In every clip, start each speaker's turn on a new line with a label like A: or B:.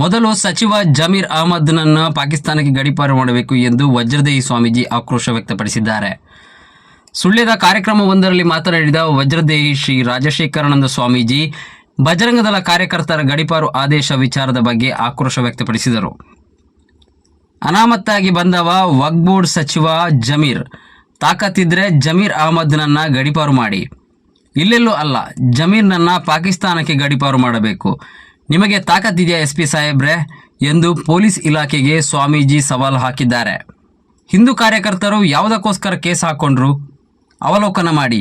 A: ಮೊದಲು ಸಚಿವ ಜಮೀರ್ ಅಹಮದ್ನನ್ನು ಪಾಕಿಸ್ತಾನಕ್ಕೆ ಗಡೀಪಾರು ಮಾಡಬೇಕು ಎಂದು ವಜ್ರದೇಹಿ ಸ್ವಾಮೀಜಿ ಆಕ್ರೋಶ ವ್ಯಕ್ತಪಡಿಸಿದ್ದಾರೆ. ಸುಳ್ಯದ ಕಾರ್ಯಕ್ರಮವೊಂದರಲ್ಲಿ ಮಾತನಾಡಿದ ವಜ್ರದೇಹಿ ಶ್ರೀ ರಾಜಶೇಖರಾನಂದ ಸ್ವಾಮೀಜಿ ಬಜರಂಗದಳ ಕಾರ್ಯಕರ್ತರ ಗಡೀಪಾರು ಆದೇಶ ವಿಚಾರದ ಬಗ್ಗೆ ಆಕ್ರೋಶ ವ್ಯಕ್ತಪಡಿಸಿದರು. ಅನಾಮತ್ತಾಗಿ ಬಂದವ ವಕ್ಫ್ ಬೋರ್ಡ್ ಸಚಿವ ಜಮೀರ್, ತಾಕತ್ತಿದ್ರೆ ಜಮೀರ್ ಅಹಮದ್ನನ್ನು ಗಡೀಪಾರು ಮಾಡಿ, ಇಲ್ಲೆಲ್ಲೂ ಅಲ್ಲ, ಜಮೀರ್ನನ್ನು ಪಾಕಿಸ್ತಾನಕ್ಕೆ ಗಡೀಪಾರು ಮಾಡಬೇಕು. ನಿಮಗೆ ತಾಕತ್ತಿದೆಯಾ SP ಸಾಹೇಬ್ರೆ ಎಂದು ಪೊಲೀಸ್ ಇಲಾಖೆಗೆ ಸ್ವಾಮೀಜಿ ಸವಾಲು ಹಾಕಿದ್ದಾರೆ. ಹಿಂದೂ ಕಾರ್ಯಕರ್ತರು ಯಾವುದಕ್ಕೋಸ್ಕರ ಕೇಸ್ ಹಾಕೊಂಡ್ರು ಅವಲೋಕನ ಮಾಡಿ.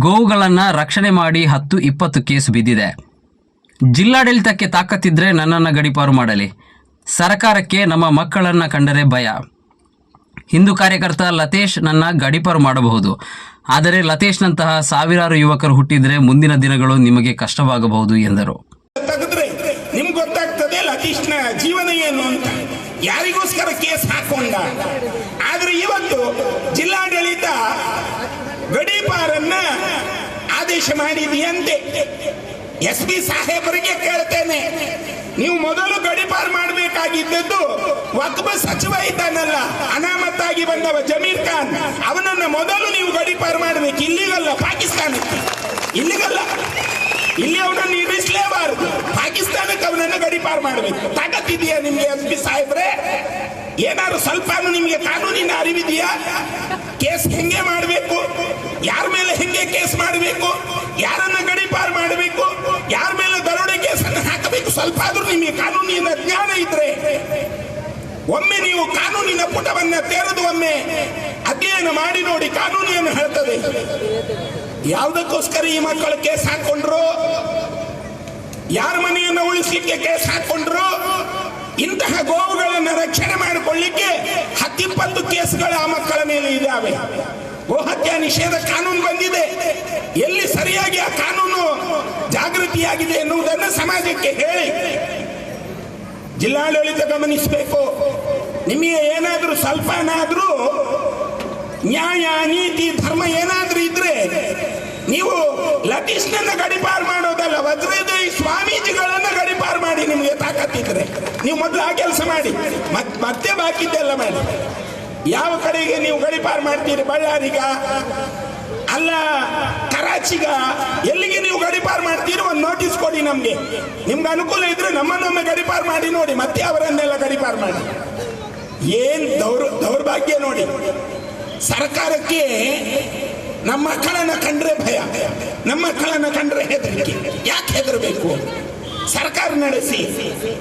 A: ಗೋವುಗಳನ್ನು ರಕ್ಷಣೆ ಮಾಡಿ 10-20 ಕೇಸ್ ಬಿದ್ದಿದೆ. ಜಿಲ್ಲಾಡಳಿತಕ್ಕೆ ತಾಕತ್ತಿದ್ರೆ ನನ್ನನ್ನು ಗಡೀಪಾರು ಮಾಡಲಿ. ಸರ್ಕಾರಕ್ಕೆ ನಮ್ಮ ಮಕ್ಕಳನ್ನು ಕಂಡರೆ ಭಯ. ಹಿಂದೂ ಕಾರ್ಯಕರ್ತ ಲತೇಶ್ ನನ್ನ ಗಡೀಪಾರು ಮಾಡಬಹುದು, ಆದರೆ ಲತೇಶ್ನಂತಹ ಸಾವಿರಾರು ಯುವಕರು ಹುಟ್ಟಿದರೆ ಮುಂದಿನ ದಿನಗಳು ನಿಮಗೆ ಕಷ್ಟವಾಗಬಹುದು ಎಂದರು.
B: ನಿಮ್ಗೆ ಗೊತ್ತಾಗ್ತದೆ ಲತೀಶ್ನ ಜೀವನ ಏನು ಅಂತ. ಯಾರಿಗೋಸ್ಕರ ಕೇಸ್ ಹಾಕೊಂಡ. ಆದ್ರೆ ಇವತ್ತು ಜಿಲ್ಲಾಡಳಿತ ಗಡೀಪಾರನ್ನ ಆದೇಶ ಮಾಡಿದೆಯಂತೆ. SP ಸಾಹೇಬರಿಗೆ ಕೇಳ್ತೇನೆ, ನೀವು ಮೊದಲು ಗಡೀಪಾರು ಮಾಡಬೇಕಾಗಿದ್ದದ್ದು ವಕ್ಫ್ ಸಚಿವ ಇದ್ದಾನಲ್ಲ, ಅನಾಮತ್ತಾಗಿ ಬಂದವ ಜಮೀರ್ ಖಾನ್, ಅವನನ್ನ ಮೊದಲು ನೀವು ಗಡೀಪಾರು ಮಾಡಬೇಕು. ಇಲ್ಲಿಗಲ್ಲ, ಪಾಕಿಸ್ತಾನಕ್ಕೆ. ಇಲ್ಲಿಗಲ್ಲ, ಇಲ್ಲಿ ಅವನನ್ನು ಇರಿಸಲೇಬಾರದು. ಪಾಕಿಸ್ತಾನಕ್ಕೆ ಅವನನ್ನು ಗಡೀಪಾರು ಮಾಡಬೇಕು. ತಾಕತ್ತಿದೆಯಾ ನಿಮ್ಗೆ SP ಸಾಹೇಬ್ರೆ? ಏನಾದ್ರು ಸ್ವಲ್ಪ ನಿಮ್ಗೆ ಕಾನೂನಿನ ಅರಿವಿದೆಯಾ? ಕೇಸ್ ಹೆಂಗೆ ಮಾಡಬೇಕು, ಯಾರ ಮೇಲೆ ಹೆಂಗೆ ಕೇಸ್ ಮಾಡಬೇಕು, ಯಾರನ್ನ ಗಡೀಪಾರು ಮಾಡಬೇಕು, ಯಾರ ಮೇಲೆ ದರೋಡೆ ಕೇಸನ್ನು ಹಾಕಬೇಕು, ಸ್ವಲ್ಪ ಆದ್ರೂ ನಿಮಗೆ ಕಾನೂನಿನ ಜ್ಞಾನ ಇದ್ರೆ ಒಮ್ಮೆ ನೀವು ಕಾನೂನಿನ ಪುಟವನ್ನ ತೆರೆದು ಒಮ್ಮೆ ಅಧ್ಯಯನ ಮಾಡಿ ನೋಡಿ. ಕಾನೂನಿಯನ್ನು ಹೇಳ್ತದೆ. ಯಾವುದಕ್ಕೋಸ್ಕರ ಈ ಮಕ್ಕಳು ಕೇಸ್ ಹಾಕೊಂಡ್ರು, ಯಾರ ಮನೆಯನ್ನು ಉಳಿಸಲಿಕ್ಕೆ ಕೇಸ್ ಹಾಕೊಂಡ್ರು, ಇಂತಹ ಗೋವುಗಳನ್ನು ರಕ್ಷಣೆ ಮಾಡಿಕೊಳ್ಳಿಕ್ಕೆ 10-20 ಕೇಸ್ಗಳು ಆ ಮಕ್ಕಳ ಮೇಲೆ ಇದ್ದಾವೆ. ಗೋಹತ್ಯೆ ನಿಷೇಧ ಕಾನೂನು ಬಂದಿದೆ. ಎಲ್ಲಿ ಸರಿಯಾಗಿ ಆ ಕಾನೂನು ಜಾಗೃತಿಯಾಗಿದೆ ಎನ್ನುವುದನ್ನು ಸಮಾಜಕ್ಕೆ ಹೇಳಿ. ಜಿಲ್ಲಾಡಳಿತ ಗಮನಿಸಬೇಕು. ನಿಮಗೆ ಏನಾದರೂ ಸ್ವಲ್ಪನಾದ್ರೂ ನ್ಯಾಯ, ನೀತಿ, ಧರ್ಮ ಏನಾದ್ರೂ ಇದ್ರೆ ನೀವು ಲತೀಶ್ನನ್ನ ಗಡೀಪಾರು ಮಾಡೋದಲ್ಲ, ವಜ್ರದೇಹಿ ಸ್ವಾಮೀಜಿಗಳನ್ನ ಗಡೀಪಾರು ಮಾಡಿ. ನಿಮಗೆ ತಾಕತ್ತಿದ್ರೆ ನೀವು ಮೊದಲು ಆ ಕೆಲಸ ಮಾಡಿ, ಮತ್ತೆ ಬಾಕಿದ್ದೆಲ್ಲ ಮಾಡಿ. ಯಾವ ಕಡೆಗೆ ನೀವು ಗಡೀಪಾರು ಮಾಡ್ತೀರಿ? ಬಳ್ಳಾರಿಗ ಅಲ್ಲ, ಕರಾಚಿಗ, ಎಲ್ಲಿಗೆ ನೀವು ಗಡೀಪಾರು ಮಾಡ್ತೀರಿ? ಒಂದು ನೋಟಿಸ್ ಕೊಡಿ ನಮ್ಗೆ. ನಿಮ್ಗೆ ಅನುಕೂಲ ಇದ್ರೆ ನಮ್ಮನ್ನೊಮ್ಮೆ ಗಡೀಪಾರು ಮಾಡಿ ನೋಡಿ, ಮತ್ತೆ ಅವರನ್ನೆಲ್ಲ ಗಡೀಪಾರು ಮಾಡಿ. ಏನ್ ದೌರ್ಭಾಗ್ಯ ನೋಡಿ. ಸರ್ಕಾರಕ್ಕೆ ನಮ್ಮ ಮಕ್ಕಳನ್ನ ಕಂಡ್ರೆ ಭಯ, ನಮ್ಮ ಮಕ್ಕಳನ್ನ ಕಂಡ್ರೆ ಹೆದರಿಕೆ. ಯಾಕೆ ಹೆದರಬೇಕು? ಸರ್ಕಾರ ನಡೆಸಿ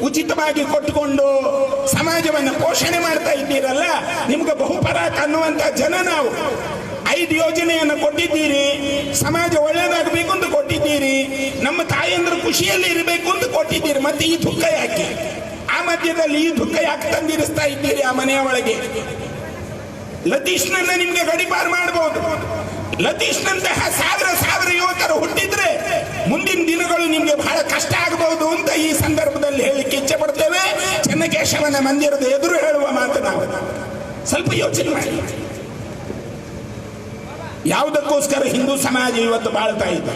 B: ಉಚಿತವಾಗಿ ಕೊಟ್ಟುಕೊಂಡು ಸಮಾಜವನ್ನು ಪೋಷಣೆ ಮಾಡ್ತಾ ಇದ್ದೀರಲ್ಲ, ನಿಮ್ಗೆ ಬಹುಪರಾಕ್ ಅನ್ನುವಂತ ಜನ ನಾವು. 5 ಯೋಜನೆಯನ್ನು ಕೊಟ್ಟಿದ್ದೀರಿ, ಸಮಾಜ ಒಳ್ಳೇದಾಗಬೇಕು ಅಂತ ಕೊಟ್ಟಿದ್ದೀರಿ, ನಮ್ಮ ತಾಯಂದ್ರು ಖುಷಿಯಲ್ಲಿ ಇರಬೇಕು ಅಂತ ಕೊಟ್ಟಿದ್ದೀರಿ. ಮತ್ತೆ ಈ ದುಃಖ ಯಾಕೆ? ಆ ಮಧ್ಯದಲ್ಲಿ ಈ ದುಃಖ ಯಾಕೆ ತಂದಿರಿಸ್ತಾ ಇದ್ದೀರಿ ಆ ಮನೆಯ ಒಳಗೆ? ಲತೀಶ್ನನ್ನ ನಿಮ್ಗೆ ಗಡೀಪಾರು ಮಾಡಬಹುದು. ಲತೀಶ್ನಂತಹ ಸಾವಿರ ಯುವಕರು ಹುಟ್ಟಿದ್ರೆ ಮುಂದಿನ ದಿನಗಳು ನಿಮ್ಗೆ ಬಹಳ ಕಷ್ಟ ಆಗಬಹುದು ಅಂತ ಈ ಸಂದರ್ಭದಲ್ಲಿ ಹೇಳಿಕ್ಕೆ ಇಚ್ಛೆ ಪಡ್ತೇವೆ. ಚೆನ್ನಕೇಶವನ ಮಂದಿರದ ಎದುರು ಹೇಳುವ ಮಾತು ನಾವು. ಸ್ವಲ್ಪ ಯೋಚನೆ ಮಾಡಿ. ಯಾವುದಕ್ಕೋಸ್ಕರ ಹಿಂದೂ ಸಮಾಜ ಇವತ್ತು ಬಾಳ್ತಾ ಇದೆ?